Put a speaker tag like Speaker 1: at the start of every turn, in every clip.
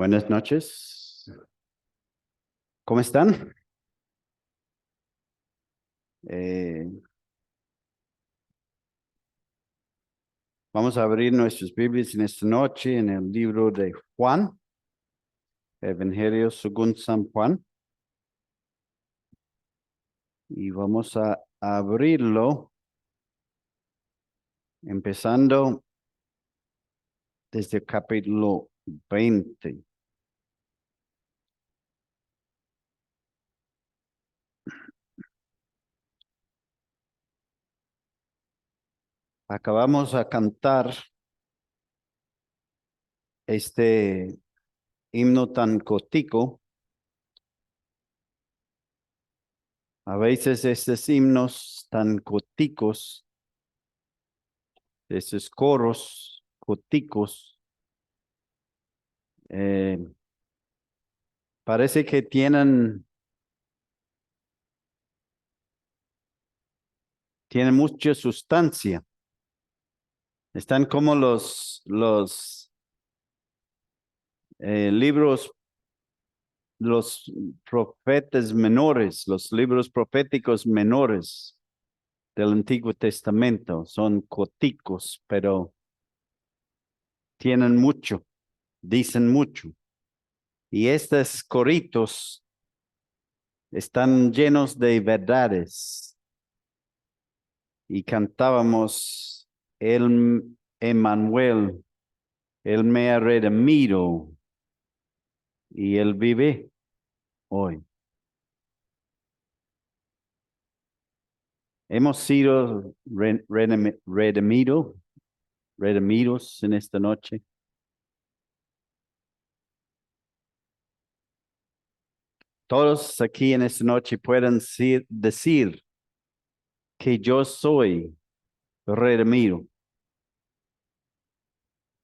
Speaker 1: Buenas noches. ¿Cómo están? Eh, Vamos a abrir nuestras Biblias en esta noche en el libro de Juan, Evangelio según San Juan. Y vamos a abrirlo empezando desde el capítulo 20. Acabamos a cantar este himno tan cortico. A veces estos himnos tan corticos, estos coros corticos, eh, parece que tienen mucha sustancia. Están como los libros, los profetas menores, los libros proféticos menores del Antiguo Testamento. Son corticos, pero tienen mucho, dicen mucho. Y estos coritos están llenos de verdades. Y cantábamos, el Emmanuel, Él me ha redimido y Él vive hoy. Hemos sido redimidos en esta noche. Todos aquí en esta noche pueden decir que yo soy redimido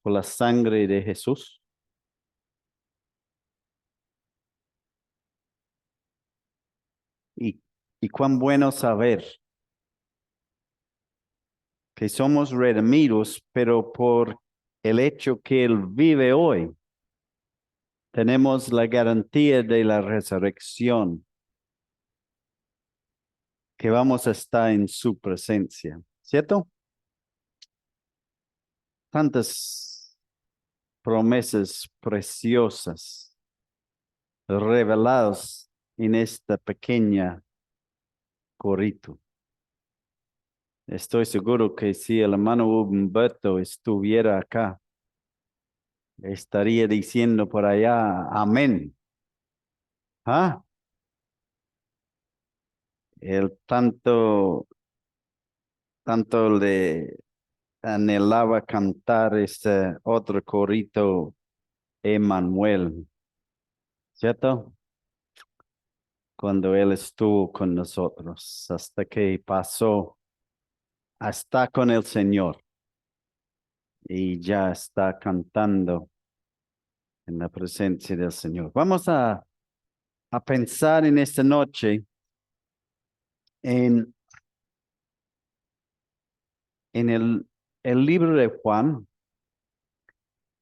Speaker 1: por la sangre de Jesús. Y, y cuán bueno saber que somos redimidos, pero por el hecho que Él vive hoy, tenemos la garantía de la resurrección, que vamos a estar en su presencia, ¿cierto? Tantas promesas preciosas reveladas en esta pequeña corito. Estoy seguro que si el hermano Humberto estuviera acá, estaría diciendo por allá, amén. ¿Ah? Él tanto le anhelaba cantar este otro corito, Emmanuel, ¿cierto? Cuando él estuvo con nosotros, hasta que pasó, hasta con el Señor y ya está cantando en la presencia del Señor. Vamos a pensar en esta noche en, en el libro de Juan.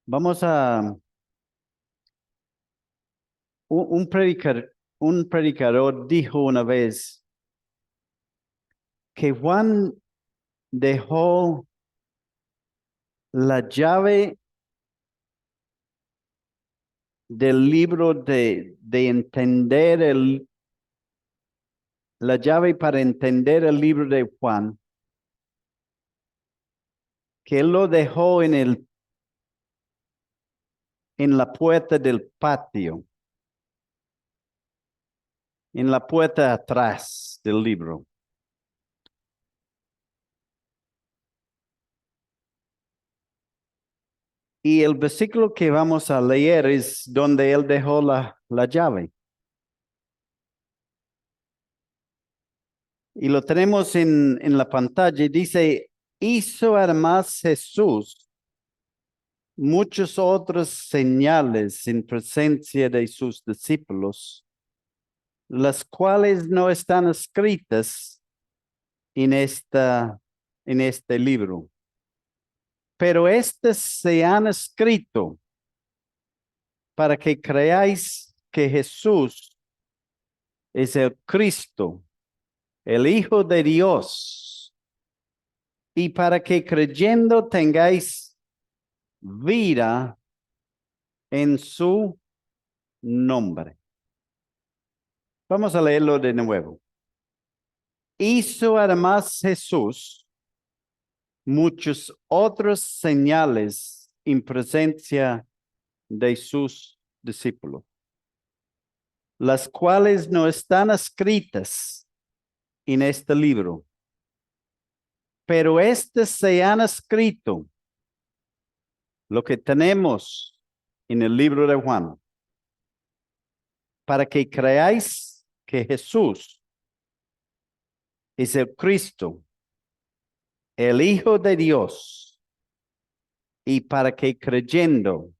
Speaker 1: Vamos a un predicador dijo una vez que Juan dejó la llave del libro de entender la llave para entender el libro de Juan, que él lo dejó en la puerta del patio, en la puerta atrás del libro. Y el versículo que vamos a leer es donde él dejó la llave. Y lo tenemos en la pantalla. Dice, hizo además Jesús muchas otras señales en presencia de sus discípulos, las cuales no están escritas en este libro. Pero estas se han escrito para que creáis que Jesús es el Cristo, el Hijo de Dios, y para que creyendo tengáis vida en su nombre. Vamos a leerlo de nuevo. Hizo además Jesús muchos otros señales en presencia de sus discípulos, las cuales no están escritas en este libro, pero estas se han escrito, lo que tenemos en el libro de Juan, para que creáis que Jesús es el Cristo, el Hijo de Dios, y para que creyendo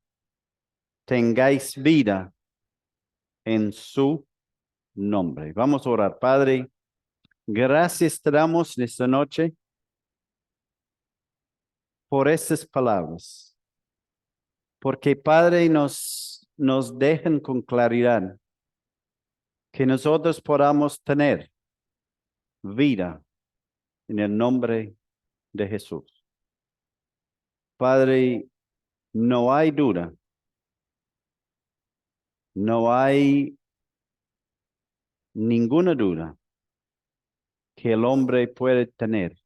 Speaker 1: tengáis vida en su nombre. Vamos a orar. Padre, gracias te damos esta noche por estas palabras, porque Padre nos dejan con claridad que nosotros podamos tener vida en el nombre de Jesús. Padre, no hay duda, no hay ninguna duda que el hombre puede tener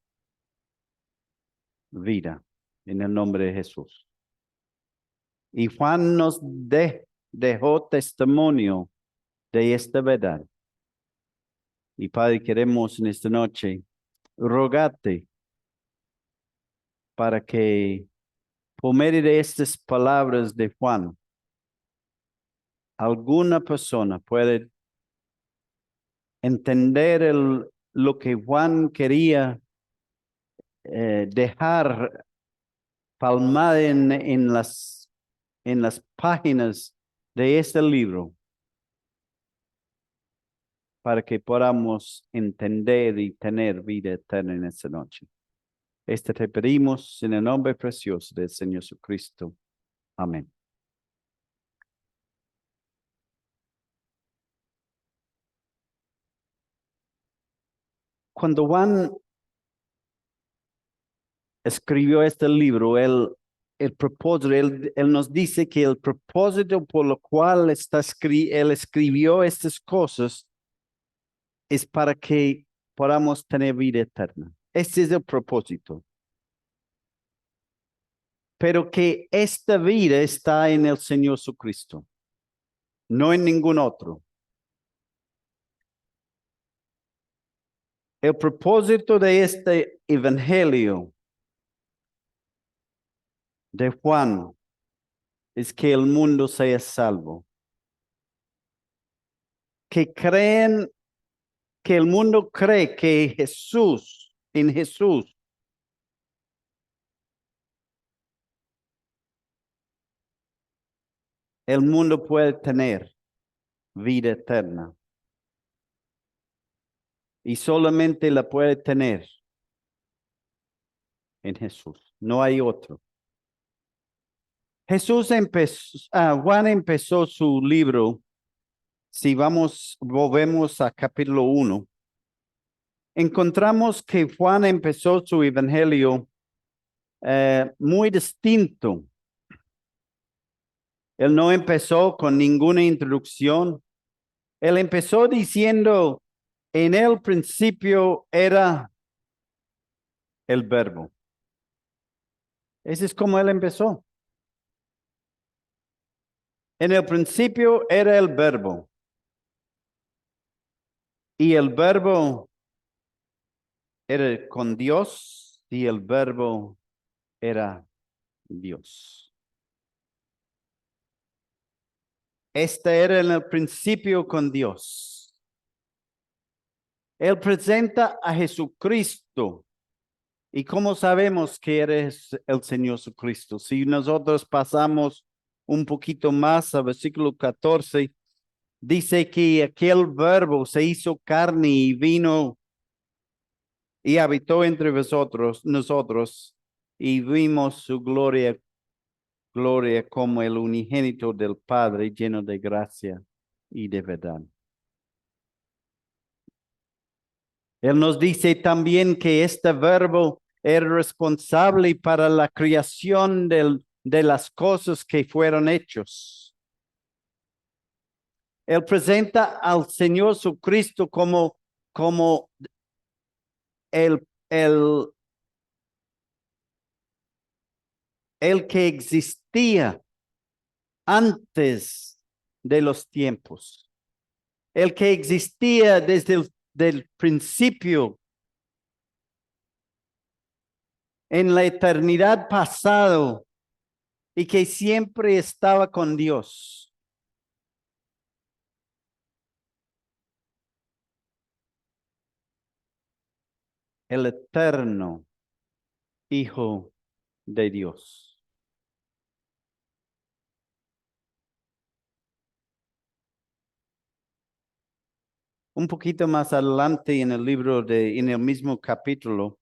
Speaker 1: vida en el nombre de Jesús. Y Juan nos dejó testimonio de esta verdad. Y Padre, queremos en esta noche rogarte para que por medio de estas palabras de Juan, alguna persona puede entender lo que Juan quería dejar palmado en las páginas de este libro, para que podamos entender y tener vida eterna en esta noche. Te pedimos en el nombre precioso del Señor Jesucristo. Amén. Cuando Juan escribió este libro, el propósito, él nos dice que el propósito por lo cual él escribió estas cosas es para que podamos tener vida eterna. Este es el propósito. Pero que esta vida está en el Señor Jesucristo, no en ningún otro. El propósito de este evangelio de Juan es que el mundo sea salvo. Que el mundo cree que en Jesús, el mundo puede tener vida eterna. Y solamente la puede tener en Jesús. No hay otro. Juan empezó su libro. Si volvemos a capítulo 1, encontramos que Juan empezó su evangelio muy distinto. Él no empezó con ninguna introducción. Él empezó diciendo, en el principio era el verbo. Ese es como él empezó. En el principio era el verbo. Y el verbo era con Dios y el verbo era Dios. Era en el principio con Dios. Él presenta a Jesucristo. ¿Y cómo sabemos que eres el Señor Jesucristo? Si nosotros pasamos un poquito más al versículo 14, dice que aquel verbo se hizo carne y vino y habitó entre nosotros, y vimos su gloria, gloria como el unigénito del Padre, lleno de gracia y de verdad. Él nos dice también que este verbo es responsable para la creación de las cosas que fueron hechos. Él presenta al Señor Jesucristo como el que existía antes de los tiempos, el que existía desde el del principio, en la eternidad pasado, y que siempre estaba con Dios. El eterno Hijo de Dios. Un poquito más adelante en el libro en el mismo capítulo,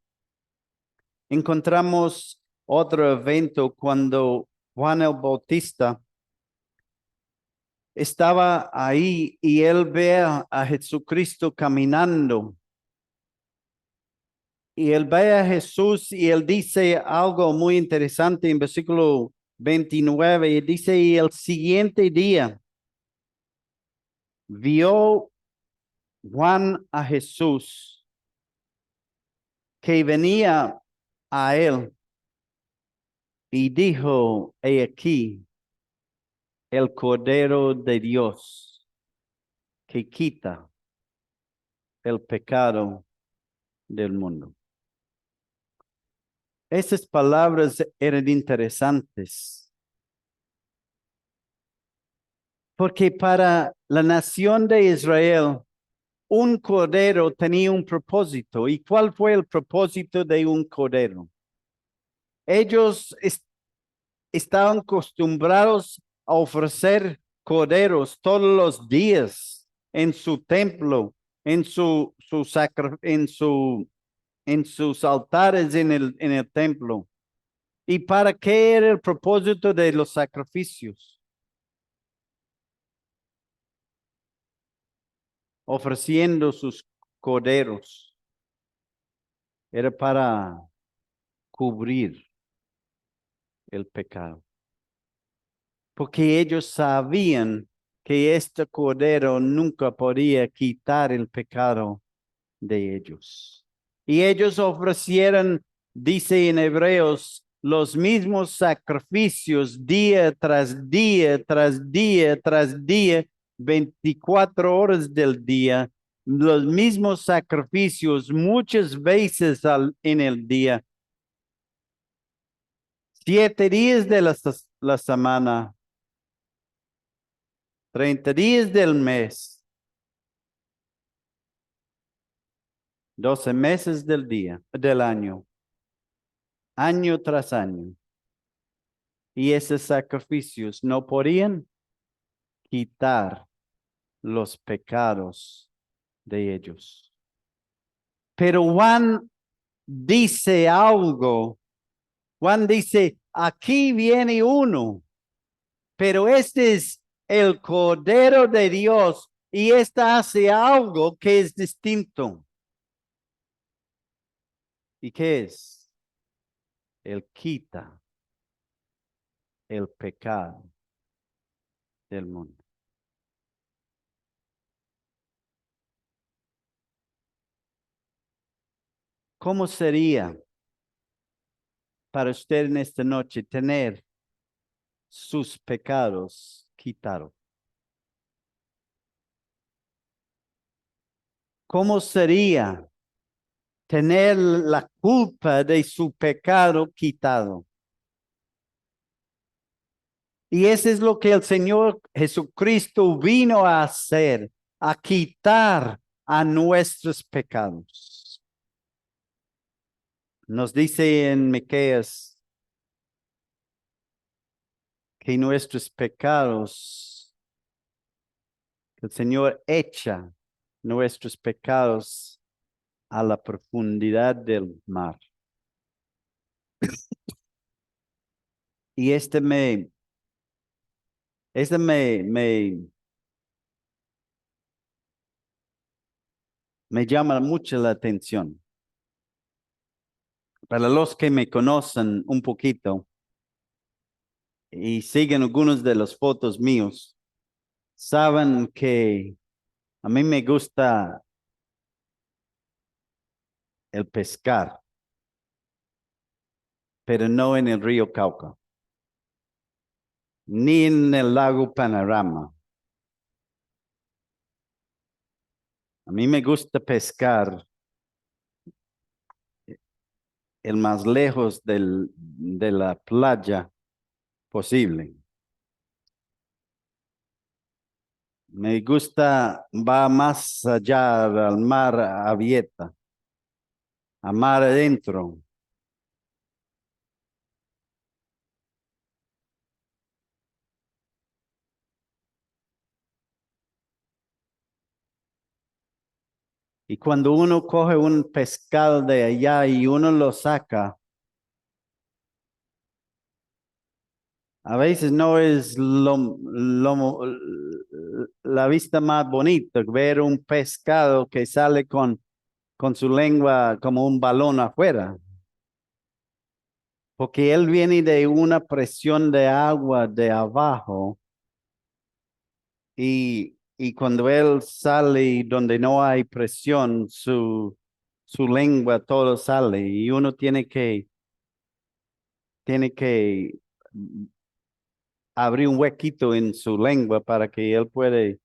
Speaker 1: encontramos otro evento cuando Juan el Bautista estaba ahí y él ve a Jesucristo caminando. Y él ve a Jesús y él dice algo muy interesante en versículo 29. Y dice, y el siguiente día vio Juan a Jesús que venía a él y dijo, he aquí el Cordero de Dios que quita el pecado del mundo. Esas palabras eran interesantes porque para la nación de Israel, un cordero tenía un propósito. ¿Y cuál fue el propósito de un cordero? Ellos estaban acostumbrados a ofrecer corderos todos los días en su templo, en sus altares en el templo. ¿Y para qué era el propósito de los sacrificios? Ofreciendo sus corderos. Era para cubrir el pecado. Porque ellos sabían que este cordero nunca podía quitar el pecado de ellos. Y ellos ofrecieron, dice en Hebreos, los mismos sacrificios día tras día, tras día, tras día, 24 horas del día, los mismos sacrificios muchas veces en el día, 7 días de la semana, 30 días del mes, 12 meses del año, año tras año. Y esos sacrificios no podían quitar los pecados de ellos. Pero Juan dice algo. Juan dice, aquí viene uno, pero este es el Cordero de Dios y esta hace algo que es distinto. ¿Y qué es? Él quita el pecado del mundo. ¿Cómo sería para usted en esta noche tener sus pecados quitados? ¿Cómo sería tener la culpa de su pecado quitado? Y eso es lo que el Señor Jesucristo vino a hacer, a quitar a nuestros pecados. Nos dice en Miqueas que nuestros pecados, el Señor echa nuestros pecados a la profundidad del mar. Y este me llama mucho la atención. Para los que me conocen un poquito y siguen algunos de las fotos míos, saben que a mí me gusta el pescar, pero no en el río Cauca, ni en el lago Panorama. A mí me gusta pescar el más lejos de la playa posible. Me gusta, va más allá al mar abierta, a mar adentro. Y cuando uno coge un pescado de allá y uno lo saca, a veces no es la vista más bonita ver un pescado que sale con su lengua como un balón afuera, porque él viene de una presión de agua de abajo y cuando él sale donde no hay presión, su lengua todo sale y uno tiene que abrir un huequito en su lengua para que él puede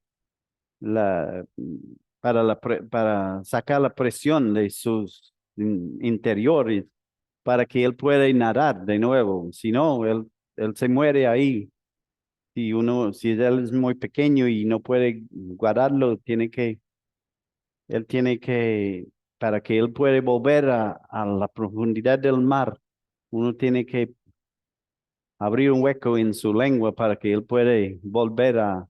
Speaker 1: la, para sacar la presión de sus interiores para que él pueda nadar de nuevo. Si no, él se muere ahí. Si él es muy pequeño y no puede guardarlo, él tiene que, para que él pueda volver a la profundidad del mar, uno tiene que abrir un hueco en su lengua para que él pueda volver a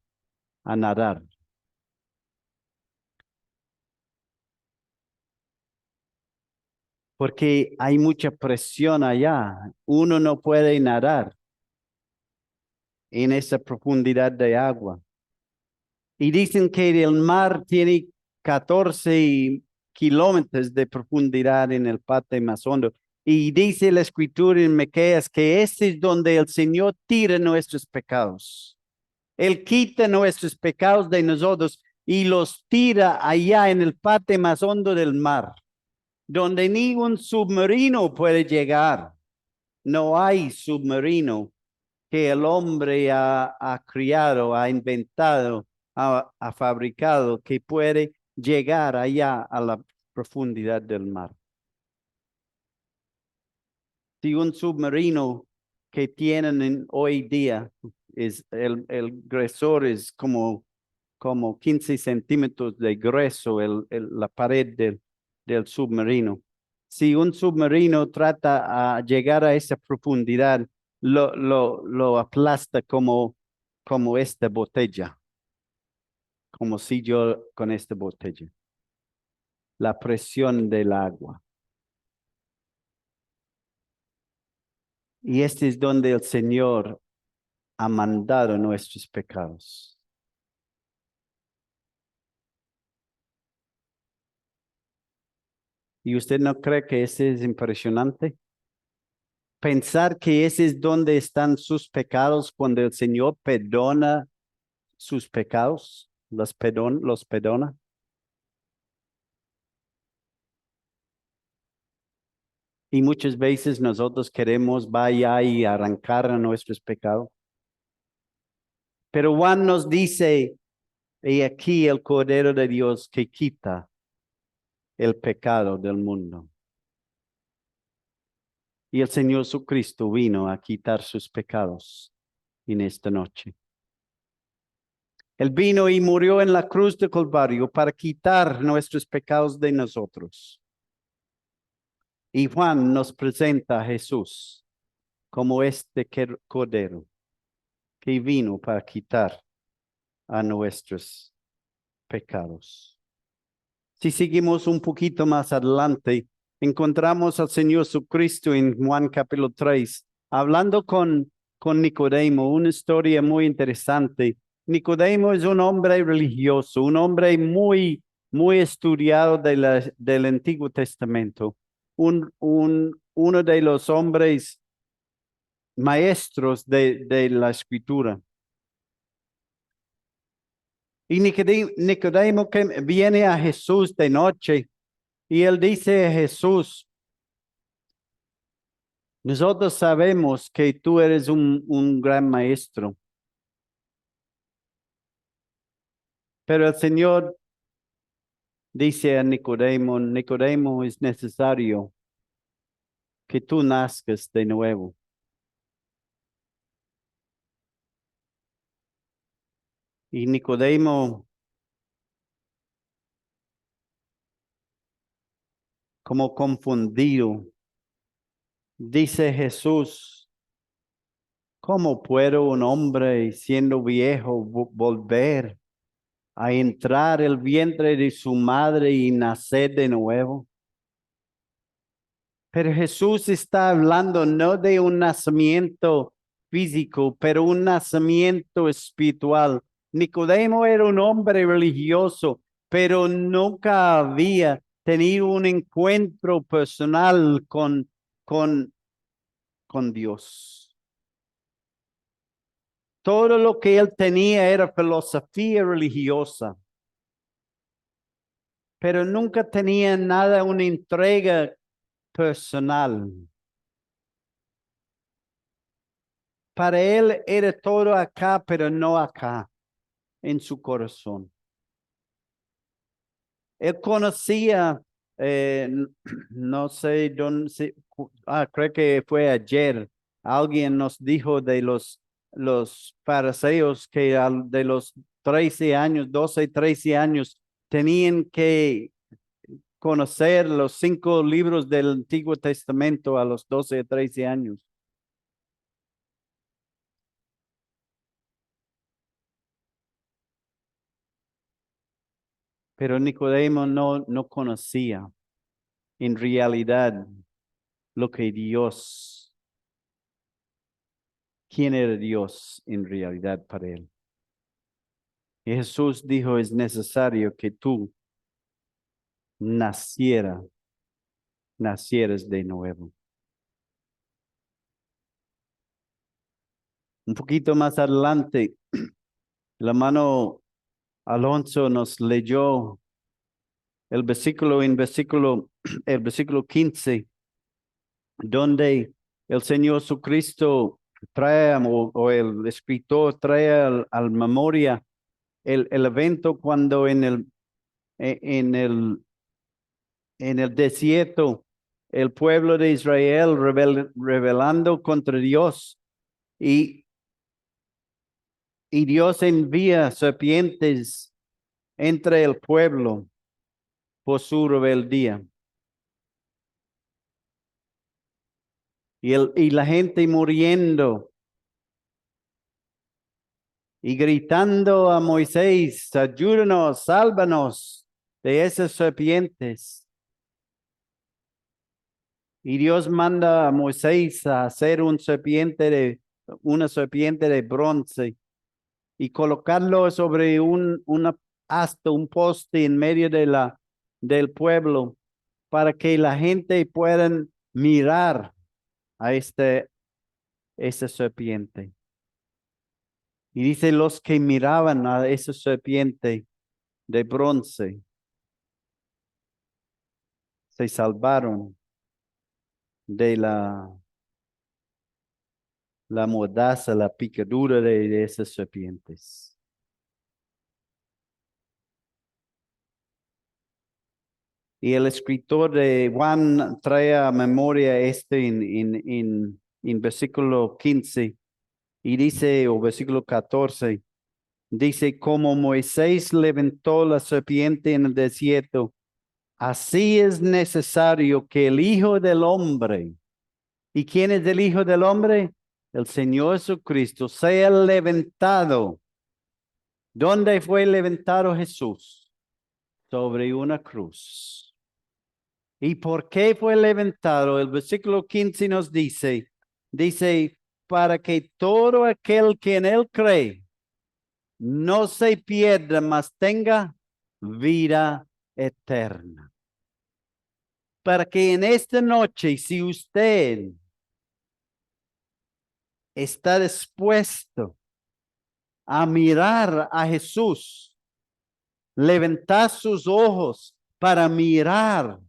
Speaker 1: nadar. Porque hay mucha presión allá. Uno no puede nadar en esa profundidad de agua. Y dicen que el mar tiene 14 kilómetros de profundidad en el parte más hondo. Y dice la escritura en Miqueas que ese es donde el Señor tira nuestros pecados. Él quita nuestros pecados de nosotros y los tira allá en el parte más hondo del mar, donde ningún submarino puede llegar. No hay submarino que el hombre ha criado, ha inventado, ha fabricado, que puede llegar allá a la profundidad del mar. Si un submarino que tienen hoy día, el grosor es como 15 centímetros de grueso, la pared del submarino. Si un submarino trata a llegar a esa profundidad, lo aplasta como esta botella, como si yo con esta botella. La presión del agua. Y este es donde el Señor ha mandado nuestros pecados. ¿Y usted no cree que ese es impresionante? Pensar que ese es donde están sus pecados cuando el Señor perdona sus pecados, los perdona. Y muchas veces nosotros queremos vaya y arrancar a nuestros pecados. Pero Juan nos dice, y aquí el Cordero de Dios que quita el pecado del mundo. Y el Señor Jesucristo vino a quitar sus pecados en esta noche. Él vino y murió en la cruz de Calvario para quitar nuestros pecados de nosotros. Y Juan nos presenta a Jesús como este Cordero que vino para quitar a nuestros pecados. Si seguimos un poquito más adelante, encontramos al Señor Jesucristo en Juan capítulo 3, hablando con con Nicodemo, una historia muy interesante. Nicodemo es un hombre religioso, un hombre muy estudiado del Antiguo Testamento, uno de los hombres maestros de la Escritura. Y Nicodemo que viene a Jesús de noche y él dice a Jesús, nosotros sabemos que tú eres un gran maestro, pero el Señor dice a Nicodemo, Nicodemo, es necesario que tú nazcas de nuevo. Y Nicodemo, como confundido, dice Jesús, ¿cómo puede un hombre siendo viejo volver a entrar el vientre de su madre y nacer de nuevo? Pero Jesús está hablando no de un nacimiento físico, pero un nacimiento espiritual. Nicodemo era un hombre religioso, pero nunca había tenido un encuentro personal con, con Dios. Todo lo que él tenía era filosofía religiosa, pero nunca tenía nada, una entrega personal. Para él era todo acá, pero no acá, en su corazón. Él conocía, no sé dónde, creo que fue ayer, alguien nos dijo de los fariseos que de los 13 años, 12, 13 años, tenían que conocer los 5 libros del Antiguo Testamento a los 12 o 13 años. Pero Nicodemo no conocía en realidad lo que Dios, quién era Dios en realidad para él. Y Jesús dijo, es necesario que tú nacieras de nuevo. Un poquito más adelante, la mano Alonso nos leyó el versículo el versículo 15, donde el Señor Jesucristo trae o el escritor trae al memoria el evento cuando en el, en el desierto el pueblo de Israel rebelando contra Dios y, y Dios envía serpientes entre el pueblo por su rebeldía. Y la gente muriendo y gritando a Moisés, ayúdanos, sálvanos de esas serpientes. Y Dios manda a Moisés a hacer una serpiente de bronce y colocarlo sobre una asta, un poste en medio del pueblo para que la gente pueda mirar a esa serpiente. Y dice, los que miraban a esa serpiente de bronce se salvaron de la mordaza, la picadura de esas serpientes. Y el escritor de Juan trae a memoria en versículo 15 y dice, o versículo 14, dice, como Moisés levantó la serpiente en el desierto, así es necesario que el Hijo del Hombre, ¿y quién es el Hijo del Hombre? El Señor Jesucristo, sea levantado. ¿Dónde fue levantado Jesús? Sobre una cruz. ¿Y por qué fue levantado? El versículo 15 nos dice, para que todo aquel que en él cree no se pierda, mas tenga vida eterna. Para que en esta noche, si usted está dispuesto a mirar a Jesús, levantar sus ojos para mirar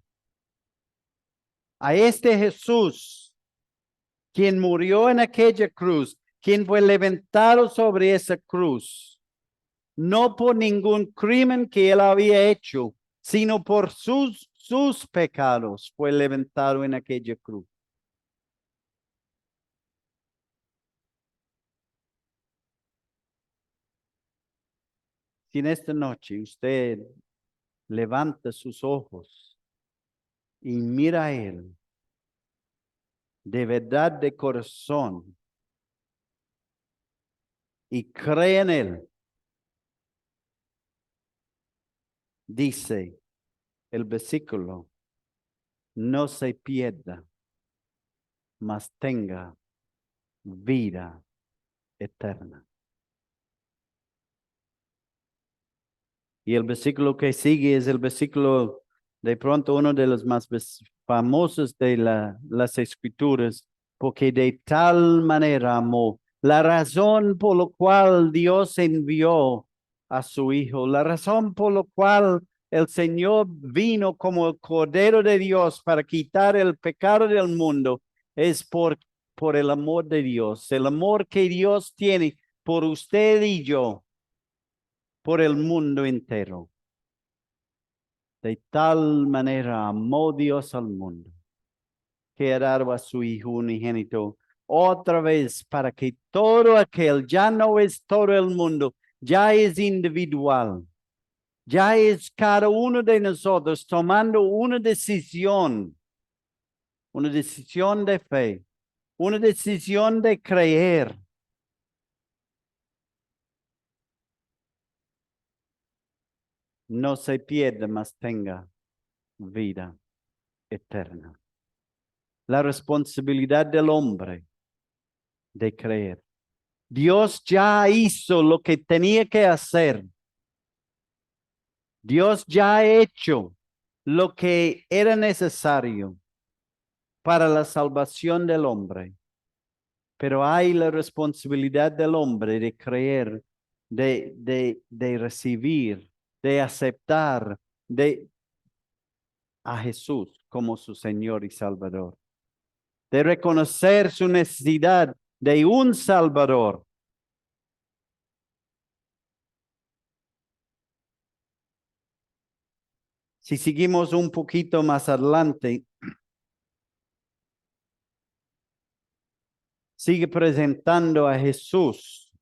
Speaker 1: a este Jesús, quien murió en aquella cruz, quien fue levantado sobre esa cruz, no por ningún crimen que él había hecho, sino por sus pecados fue levantado en aquella cruz. Si en esta noche usted levanta sus ojos y mira a él, de verdad de corazón, y cree en él, dice el versículo, no se pierda, mas tenga vida eterna. Y el versículo que sigue es el versículo, de pronto uno de los más famosos de las escrituras, porque de tal manera amó. La razón por la cual Dios envió a su Hijo, la razón por la cual el Señor vino como el Cordero de Dios para quitar el pecado del mundo, es por el amor de Dios, el amor que Dios tiene por usted y yo, por el mundo entero. De tal manera amó Dios al mundo, que ha dado a su Hijo unigénito, otra vez para que todo aquel, ya no es todo el mundo, ya es individual, ya es cada uno de nosotros tomando una decisión de fe, una decisión de creer. No se pierda, mas tenga vida eterna. La responsabilidad del hombre de creer. Dios ya hizo lo que tenía que hacer. Dios ya ha hecho lo que era necesario para la salvación del hombre. Pero hay la responsabilidad del hombre de creer, de recibir, de aceptar a Jesús como su Señor y Salvador. De reconocer su necesidad de un Salvador. Si seguimos un poquito más adelante, sigue presentando a Jesús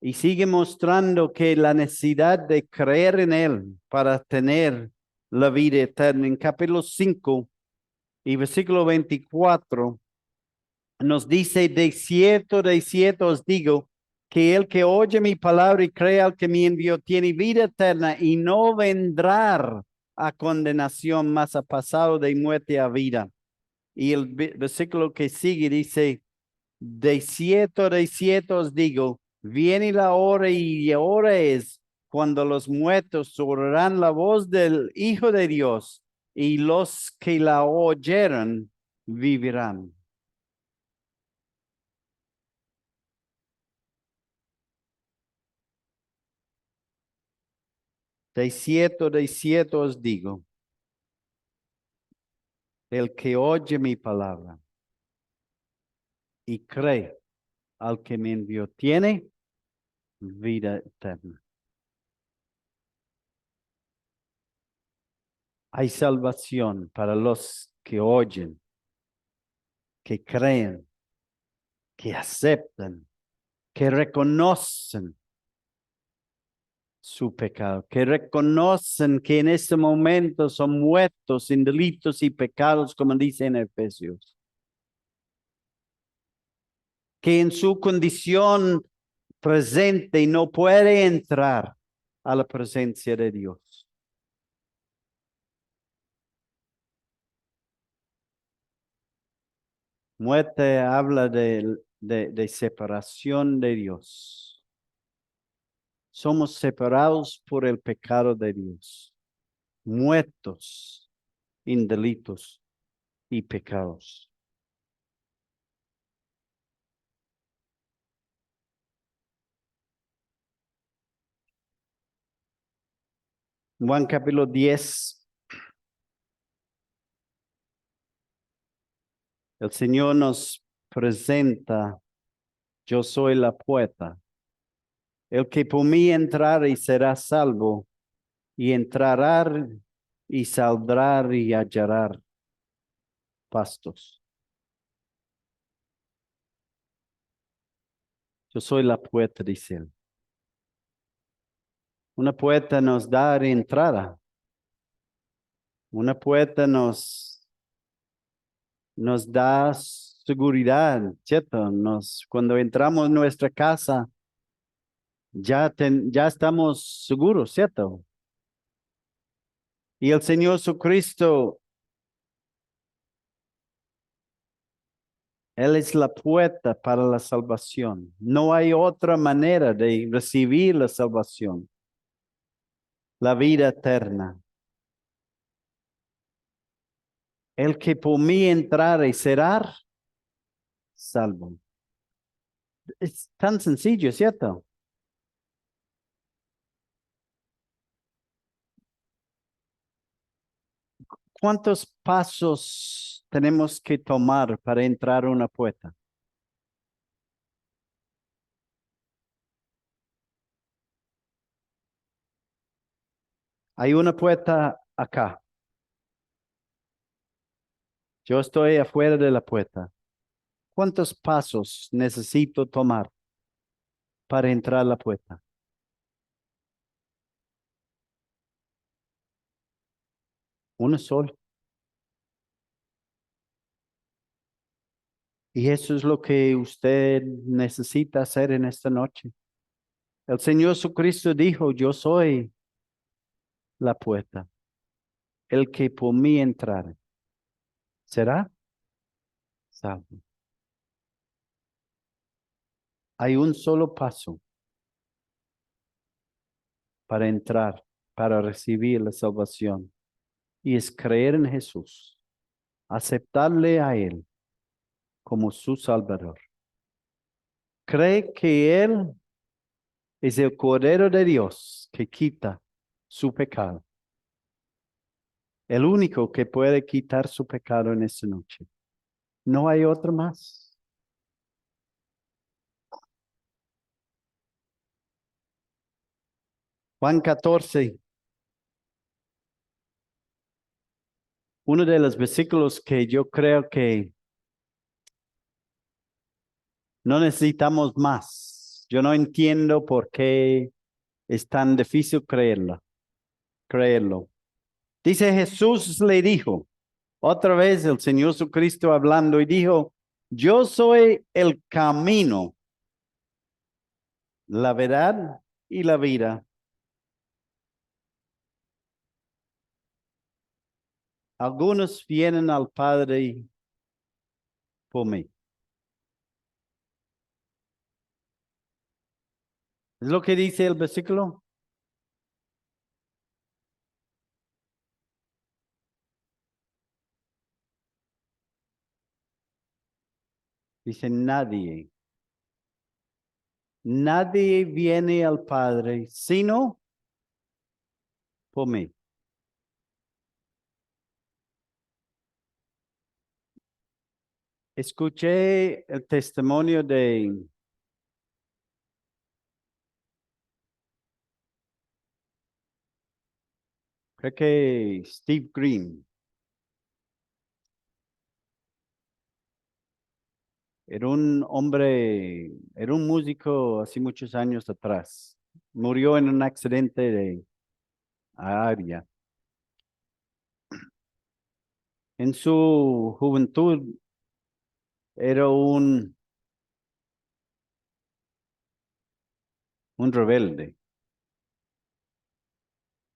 Speaker 1: y sigue mostrando que la necesidad de creer en Él para tener la vida eterna. En capítulo 5 y versículo 24 nos dice, de cierto os digo, que el que oye mi palabra y cree al que me envió tiene vida eterna y no vendrá a condenación, mas ha pasado de muerte a vida. Y el versículo que sigue dice, de cierto os digo, viene la hora y ahora es cuando los muertos oirán la voz del Hijo de Dios y los que la oyeron vivirán. De cierto os digo, el que oye mi palabra y cree al que me envió tiene vida eterna. Hay salvación para los que oyen, que creen, que aceptan, que reconocen su pecado, que reconocen que en este momento son muertos en delitos y pecados, como dice en Efesios. Que en su condición presente no puede entrar a la presencia de Dios. Muerte habla de separación de Dios. Somos separados por el pecado de Dios, muertos en delitos y pecados. Juan capítulo 10, el Señor nos presenta, yo soy la puerta. El que por mí entrar y será salvo, y entrará y saldrá y hallará pastos. Yo soy la puerta, dice él. Una puerta nos da entrada. Una puerta nos da seguridad, ¿cierto? Cuando entramos en nuestra casa, ya estamos seguros, ¿cierto? Y el Señor Jesucristo, Él es la puerta para la salvación. No hay otra manera de recibir la salvación, la vida eterna. El que por mí entrare será salvo. Es tan sencillo, ¿cierto? ¿Cuántos pasos tenemos que tomar para entrar a una puerta? Hay una puerta acá. Yo estoy afuera de la puerta. ¿Cuántos pasos necesito tomar para entrar a la puerta? Uno solo. Y eso es lo que usted necesita hacer en esta noche. El Señor Jesucristo dijo, yo soy la puerta. El que por mí entrare será salvo. Hay un solo paso para entrar, para recibir la salvación. Y es creer en Jesús, aceptarle a Él como su Salvador. Cree que Él es el Cordero de Dios que quita su pecado. El único que puede quitar su pecado en esta noche. No hay otro más. Juan 14, uno de los versículos que yo creo que no necesitamos más. Yo no entiendo por qué es tan difícil creerlo. Dice Jesús le dijo, otra vez el Señor Jesucristo hablando y dijo, yo soy el camino, la verdad y la vida. Algunos vienen al Padre por mí. ¿Es lo que dice el versículo? Dice nadie. Nadie viene al Padre sino por mí. Escuché el testimonio creo que Steve Green. Era un hombre, era un músico hace muchos años atrás. Murió en un accidente de aérea. En su juventud era un rebelde.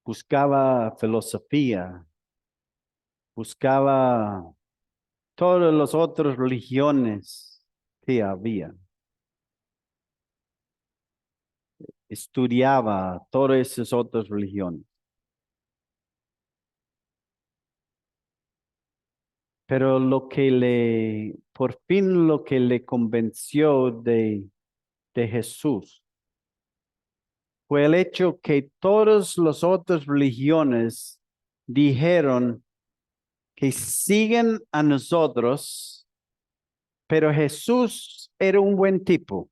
Speaker 1: Buscaba filosofía, buscaba todas las otras religiones que había. Estudiaba todas esas otras religiones. Pero por fin lo que le convenció de Jesús fue el hecho que todas las otras religiones dijeron que siguen a nosotros, pero Jesús era un buen tipo.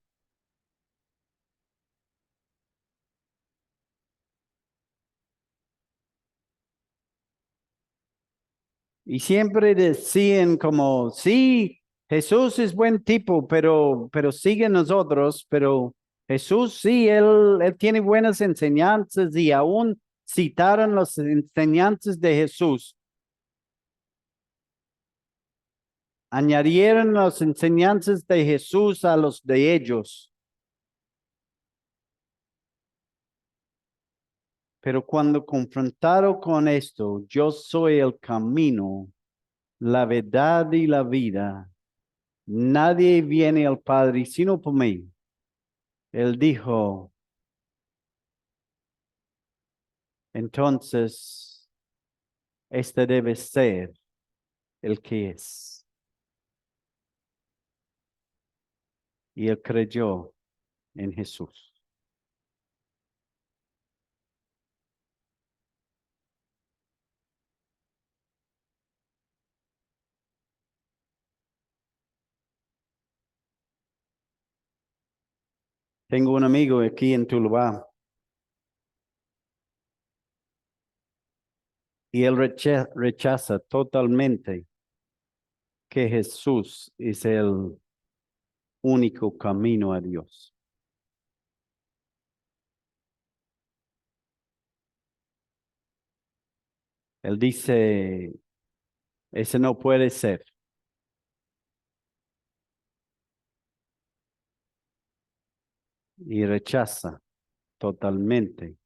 Speaker 1: Y siempre decían como, sí, Jesús es buen tipo, pero sigue a nosotros, pero Jesús sí, él tiene buenas enseñanzas y aún citaron las enseñanzas de Jesús. Añadieron las enseñanzas de Jesús a los de ellos. Pero cuando confrontaron con esto, yo soy el camino, la verdad y la vida. Nadie viene al Padre sino por mí. Él dijo, entonces, este debe ser el que es. Y él creyó en Jesús. Tengo un amigo aquí en Tuluá y él rechaza totalmente que Jesús es el único camino a Dios. Él dice, ese no puede ser. Y rechaza totalmente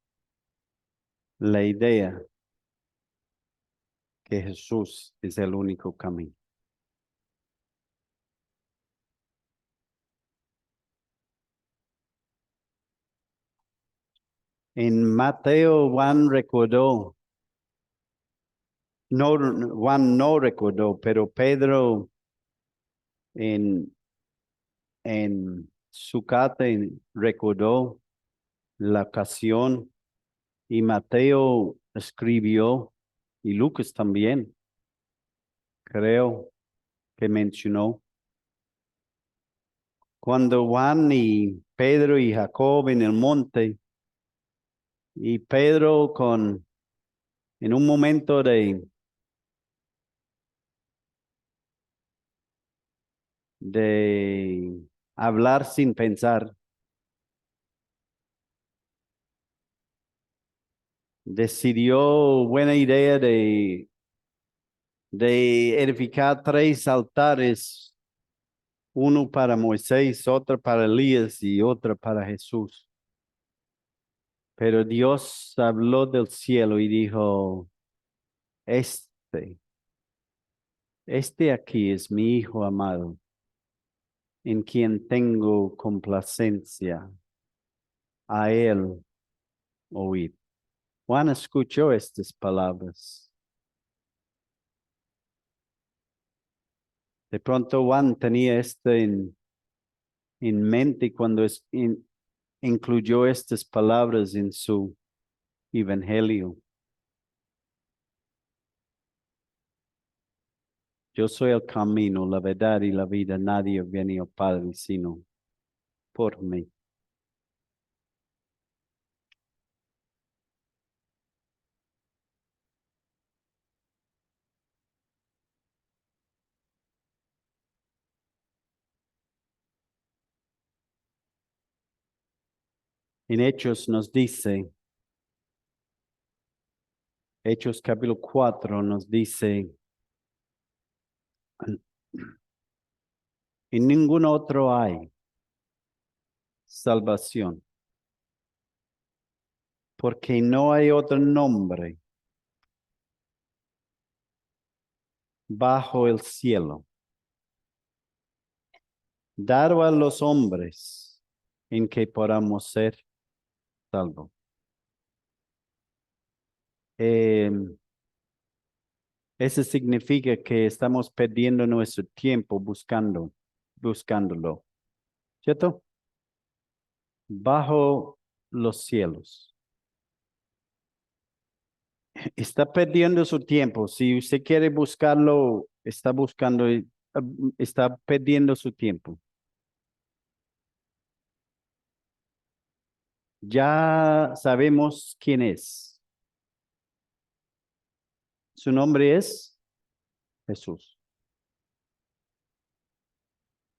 Speaker 1: la idea que Jesús es el único camino. En Mateo, Juan no recordó, pero Pedro en, en su carta recordó la ocasión y Mateo escribió y Lucas también, creo que mencionó, cuando Juan y Pedro y Jacob en el monte y Pedro en un momento de hablar sin pensar, decidió buena idea de edificar tres altares, uno para Moisés, otro para Elías y otro para Jesús. Pero Dios habló del cielo y dijo, este aquí es mi Hijo amado, en quien tengo complacencia. A él oíd. Juan escuchó estas palabras. De pronto Juan tenía esto en mente cuando incluyó estas palabras en su evangelio. Yo soy el camino, la verdad y la vida. Nadie viene al Padre sino por mí. En Hechos nos dice, Hechos capítulo 4 nos dice, en ningún otro hay salvación, porque no hay otro nombre bajo el cielo dado a los hombres en que podamos ser salvos. Eso significa que estamos perdiendo nuestro tiempo buscándolo, ¿cierto? Bajo los cielos. Está perdiendo su tiempo. Si usted quiere buscarlo, está perdiendo su tiempo. Ya sabemos quién es. Su nombre es Jesús.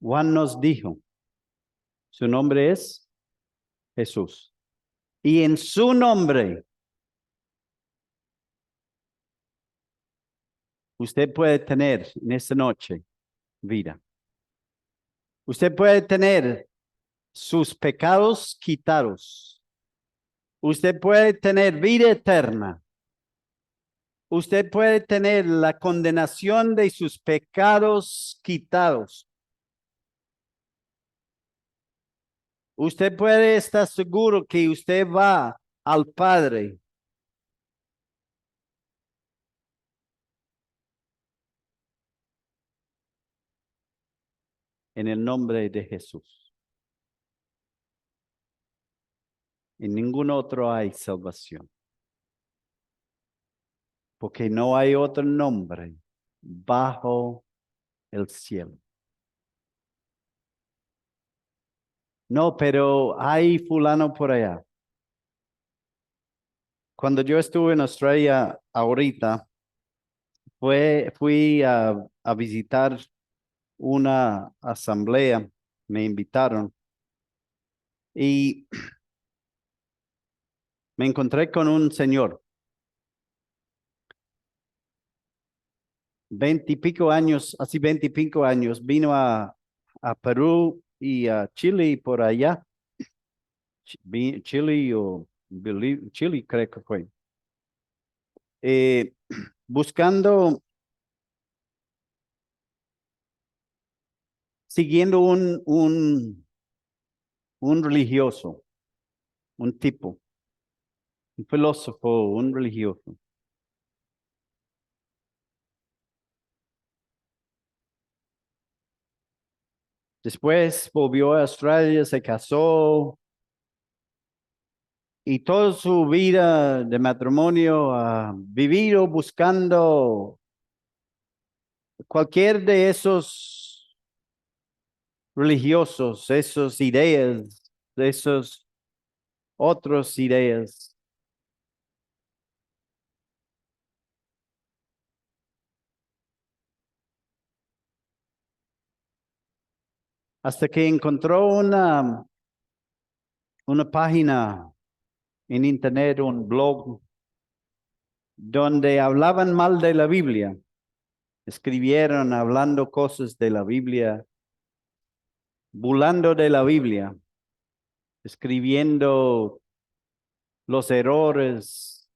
Speaker 1: Juan nos dijo, su nombre es Jesús. Y en su nombre, usted puede tener en esta noche vida. Usted puede tener sus pecados quitados. Usted puede tener vida eterna. Usted puede tener la condenación de sus pecados quitados. Usted puede estar seguro que usted va al Padre en el nombre de Jesús. En ningún otro hay salvación. Porque no hay otro nombre bajo el cielo. No, pero hay fulano por allá. Cuando yo estuve en Australia ahorita, fui a visitar una asamblea, me invitaron y me encontré con un señor, 20 y pico años, así 20 y pico años, vino a Perú y a Chile y por allá, Chile o Chile creo que fue, eh, buscando, siguiendo un religioso, un tipo, un filósofo, un religioso. Después volvió a Australia, se casó y toda su vida de matrimonio ha vivido buscando cualquier de esos religiosos, esas ideas, de esos otros ideas. Hasta que encontró una página en internet, un blog, donde hablaban mal de la Biblia. Escribieron hablando cosas de la Biblia, burlando de la Biblia, escribiendo los errores,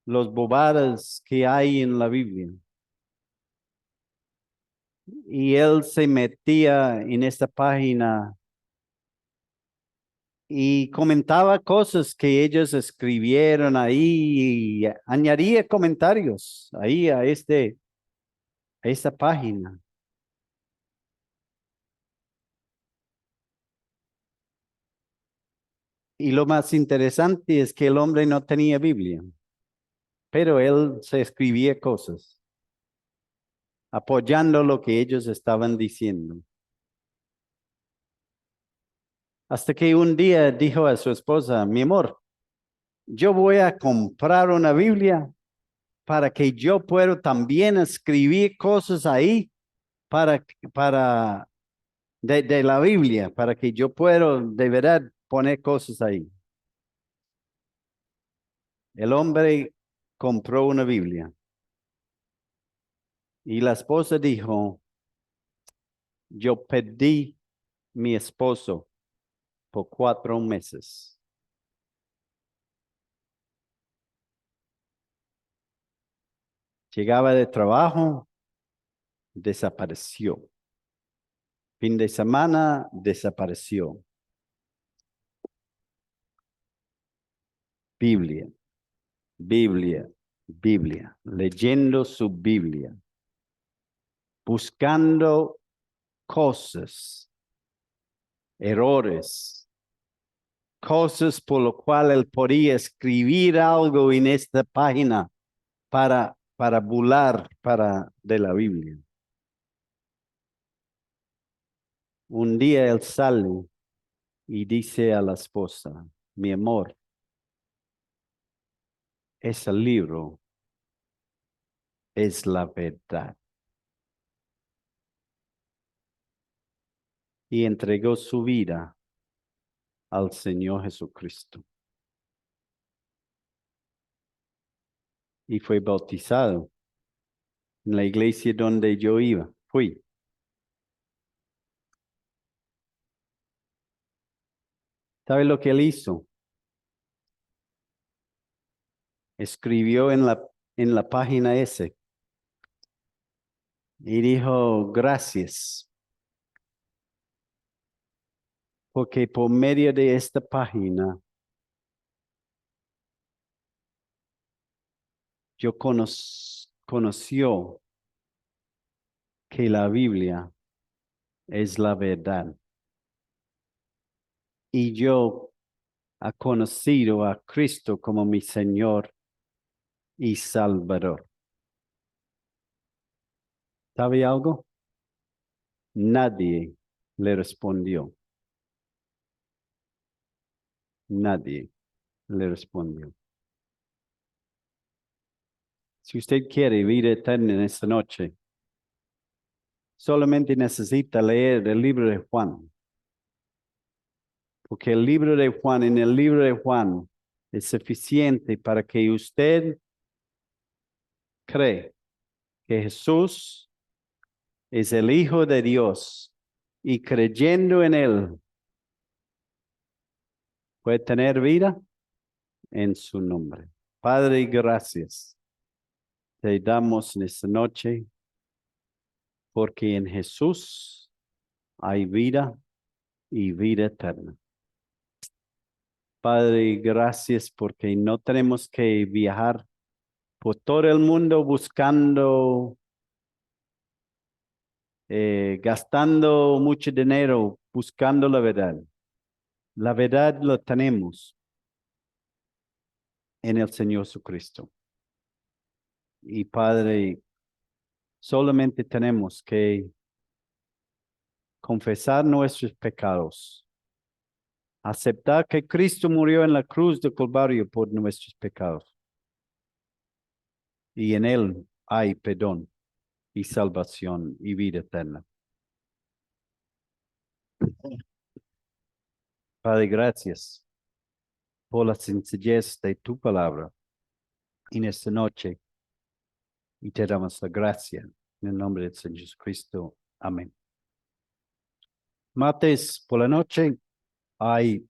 Speaker 1: los bobadas que hay en la Biblia. Y él se metía en esta página y comentaba cosas que ellos escribieron ahí y añadía comentarios ahí a esta página. Y lo más interesante es que el hombre no tenía Biblia, pero él se escribía cosas apoyando lo que ellos estaban diciendo. Hasta que un día dijo a su esposa, mi amor, yo voy a comprar una Biblia para que yo pueda también escribir cosas ahí para de la Biblia, para que yo pueda de verdad poner cosas ahí. El hombre compró una Biblia y la esposa dijo, yo perdí mi esposo por 4 meses. Llegaba de trabajo, desapareció. Fin de semana desapareció. Biblia, Biblia, Biblia. Leyendo su Biblia. Buscando cosas, errores, cosas por lo cual él podía escribir algo en esta página para burlar de la Biblia. Un día él sale y dice a la esposa, mi amor, ese libro es la verdad. Y entregó su vida al Señor Jesucristo. Y fue bautizado en la iglesia donde yo fui. ¿Sabe lo que él hizo? Escribió en la página ese y dijo, gracias, porque por medio de esta página yo conoció que la Biblia es la verdad. Y yo he conocido a Cristo como mi Señor y Salvador. ¿Sabe algo? Nadie le respondió. Nadie le respondió. Si usted quiere vida eterna en esta noche, solamente necesita leer el libro de Juan. Porque el libro de Juan, en el libro de Juan, es suficiente para que usted cree que Jesús es el Hijo de Dios y creyendo en Él puede tener vida en su nombre. Padre, gracias. Te damos en esta noche porque en Jesús hay vida y vida eterna. Padre, gracias porque no tenemos que viajar por todo el mundo buscando, gastando mucho dinero, buscando la verdad. La verdad lo tenemos en el Señor Jesucristo. Y Padre, solamente tenemos que confesar nuestros pecados. Aceptar que Cristo murió en la cruz de Calvario por nuestros pecados. Y en Él hay perdón y salvación y vida eterna. Padre, gracias por la sencillez de tu palabra en esta noche. Y te damos la gracia en el nombre del Señor Jesucristo. Amén. Martes por la noche hay